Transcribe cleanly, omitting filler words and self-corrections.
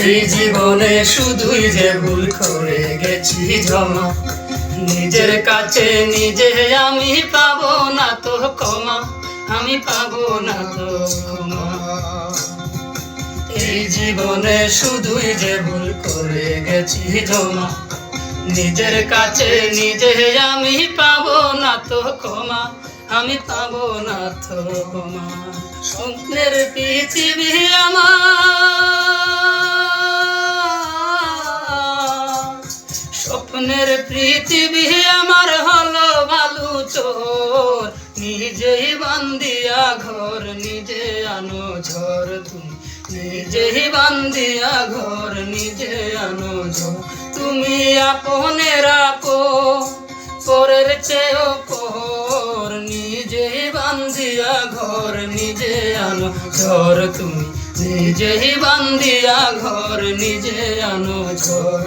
এই জীবনে শুধুই যে ভুল করে গেছি জমা, নিজের কাছে নিজে আমি পাবো না তো ক্ষমা, আমি পাবো না তো ক্ষমা। এই জীবনে শুধুই যে ভুল করে গেছি জমা, নিজের কাছে নিজে আমি পাবো না তো ক্ষমা, আমি পাবো না তো ক্ষমা। স্বপ্নের পৃথিবী আমার, স্বপ্নের পৃথিবী আমার হলো বালু চোর, নিজেই বান্দিয়া ঘর নিজে আনো ঝড়, তুমি নিজেই বান্দিয়া ঘর নিজে আনো ঝড়। তুমি আপনের আপন, পরের চেয়েও পর, নিজেই বান্দিয়া ঘর নিজে আনো ঝড়, তুমি নিজেই বান্দিয়া ঘর নিজে আনো ঝড়।